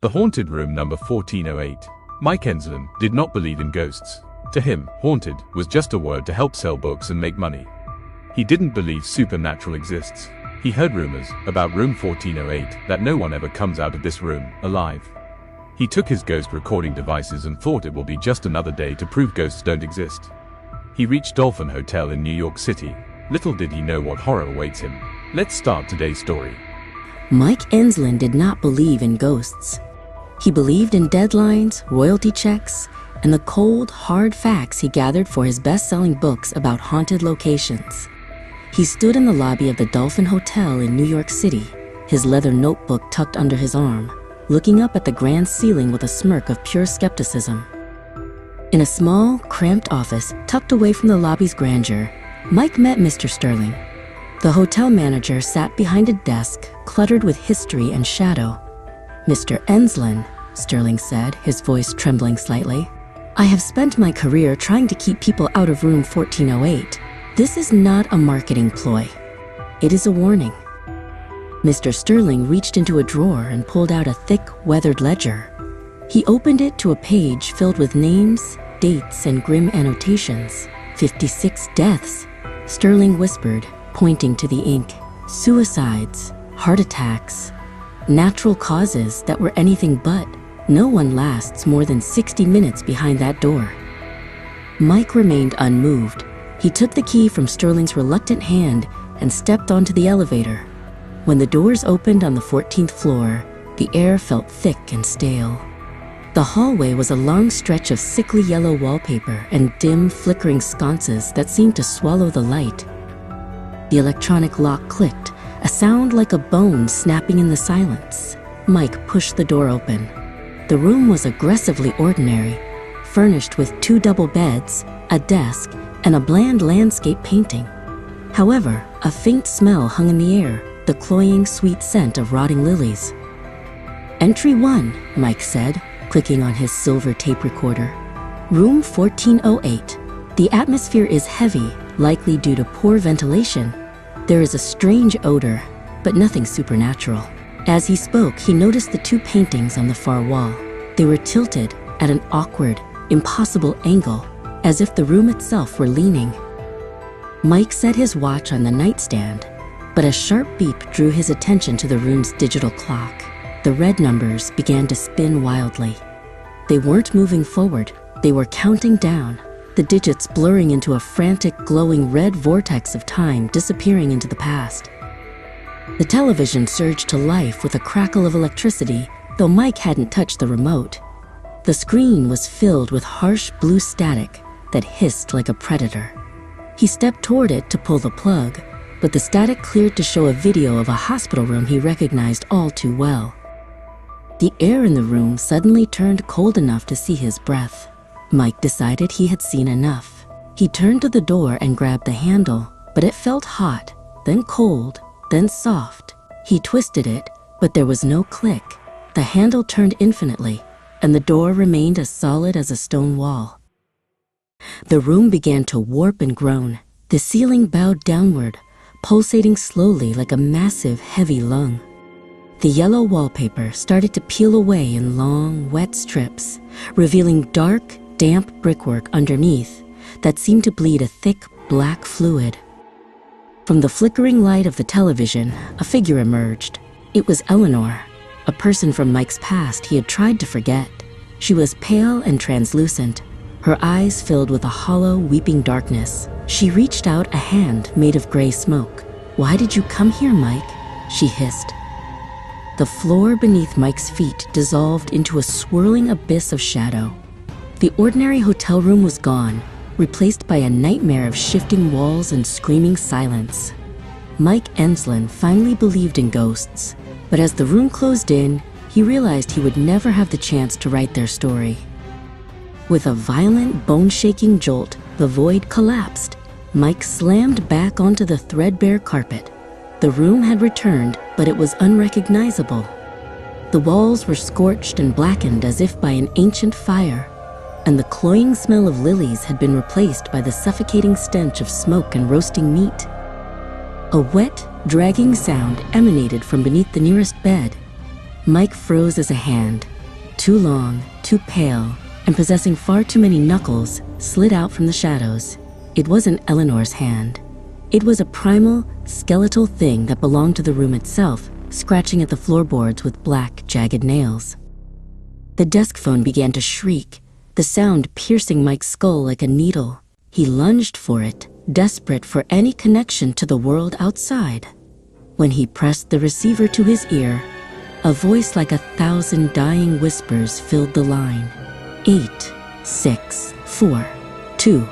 The haunted room number 1408. Mike Enslin did not believe in ghosts. To him, haunted was just a word to help sell books and make money. He didn't believe supernatural exists. He heard rumors about room 1408 that no one ever comes out of this room alive. He took his ghost recording devices and thought it will be just another day to prove ghosts don't exist. He reached Dolphin Hotel in New York City. Little did he know what horror awaits him. Let's start today's story. Mike Enslin did not believe in ghosts. He believed in deadlines, royalty checks, and the cold, hard facts he gathered for his best-selling books about haunted locations. He stood in the lobby of the Dolphin Hotel in New York City, his leather notebook tucked under his arm, looking up at the grand ceiling with a smirk of pure skepticism. In a small, cramped office tucked away from the lobby's grandeur, Mike met Mr. Sterling. The hotel manager sat behind a desk cluttered with history and shadow. "Mr. Enslin," Sterling said, his voice trembling slightly, "I have spent my career trying to keep people out of room 1408. This is not a marketing ploy. It is a warning." Mr. Sterling reached into a drawer and pulled out a thick, weathered ledger. He opened it to a page filled with names, dates, and grim annotations. 56 deaths, Sterling whispered, pointing to the ink. Suicides, heart attacks, natural causes that were anything but. No one lasts more than 60 minutes behind that door. Mike remained unmoved. He took the key from Sterling's reluctant hand and stepped onto the elevator. When the doors opened on the 14th floor, the air felt thick and stale. The hallway was a long stretch of sickly yellow wallpaper and dim, flickering sconces that seemed to swallow the light. The electronic lock clicked, a sound like a bone snapping in the silence. Mike pushed the door open. The room was aggressively ordinary, furnished with 2 double beds, a desk, and a bland landscape painting. However, a faint smell hung in the air, the cloying, sweet scent of rotting lilies. "Entry 1, Mike said, clicking on his silver tape recorder. "Room 1408. The atmosphere is heavy, likely due to poor ventilation. There is a strange odor, but nothing supernatural." As he spoke, he noticed the 2 paintings on the far wall. They were tilted at an awkward, impossible angle, as if the room itself were leaning. Mike set his watch on the nightstand, but a sharp beep drew his attention to the room's digital clock. The red numbers began to spin wildly. They weren't moving forward, they were counting down, the digits blurring into a frantic, glowing red vortex of time disappearing into the past. The television surged to life with a crackle of electricity, though Mike hadn't touched the remote. The screen was filled with harsh blue static that hissed like a predator. He stepped toward it to pull the plug, but the static cleared to show a video of a hospital room he recognized all too well. The air in the room suddenly turned cold enough to see his breath. Mike decided he had seen enough. He turned to the door and grabbed the handle, but it felt hot, then cold, then soft. He twisted it, but there was no click. The handle turned infinitely, and the door remained as solid as a stone wall. The room began to warp and groan. The ceiling bowed downward, pulsating slowly like a massive, heavy lung. The yellow wallpaper started to peel away in long, wet strips, revealing dark, damp brickwork underneath that seemed to bleed a thick, black fluid. From the flickering light of the television, a figure emerged. It was Eleanor, a person from Mike's past he had tried to forget. She was pale and translucent, her eyes filled with a hollow, weeping darkness. She reached out a hand made of gray smoke. "Why did you come here, Mike?" she hissed. The floor beneath Mike's feet dissolved into a swirling abyss of shadow. The ordinary hotel room was gone, replaced by a nightmare of shifting walls and screaming silence. Mike Enslin finally believed in ghosts, but as the room closed in, he realized he would never have the chance to write their story. With a violent, bone-shaking jolt, the void collapsed. Mike slammed back onto the threadbare carpet. The room had returned, but it was unrecognizable. The walls were scorched and blackened as if by an ancient fire, and the cloying smell of lilies had been replaced by the suffocating stench of smoke and roasting meat. A wet, dragging sound emanated from beneath the nearest bed. Mike froze as a hand, too long, too pale, and possessing far too many knuckles, slid out from the shadows. It wasn't Eleanor's hand. It was a primal, skeletal thing that belonged to the room itself, scratching at the floorboards with black, jagged nails. The desk phone began to shriek, the sound piercing Mike's skull like a needle. He lunged for it, desperate for any connection to the world outside. When he pressed the receiver to his ear, a voice like 1,000 dying whispers filled the line. 8, 6, 4, 2.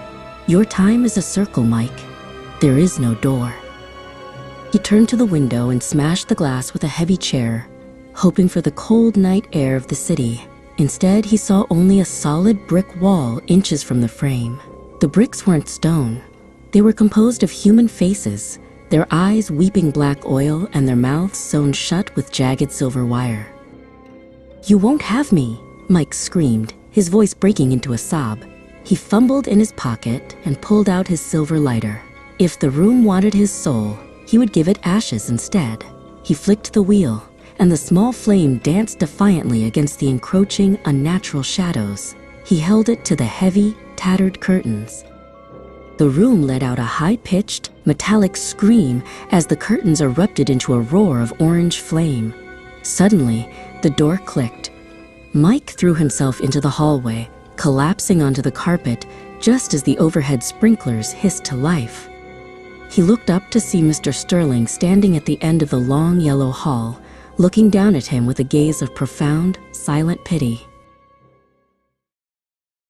Your time is a circle, Mike. There is no door. He turned to the window and smashed the glass with a heavy chair, hoping for the cold night air of the city. Instead, he saw only a solid brick wall inches from the frame. The bricks weren't stone. They were composed of human faces, their eyes weeping black oil and their mouths sewn shut with jagged silver wire. "You won't have me," Mike screamed, his voice breaking into a sob. He fumbled in his pocket and pulled out his silver lighter. If the room wanted his soul, he would give it ashes instead. He flicked the wheel, and the small flame danced defiantly against the encroaching, unnatural shadows. He held it to the heavy, tattered curtains. The room let out a high-pitched, metallic scream as the curtains erupted into a roar of orange flame. Suddenly, the door clicked. Mike threw himself into the hallway, collapsing onto the carpet just as the overhead sprinklers hissed to life. He looked up to see Mr. Sterling standing at the end of the long yellow hall, looking down at him with a gaze of profound, silent pity.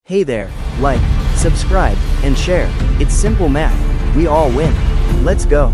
Hey there, like, subscribe, and share. It's simple math. We all win. Let's go.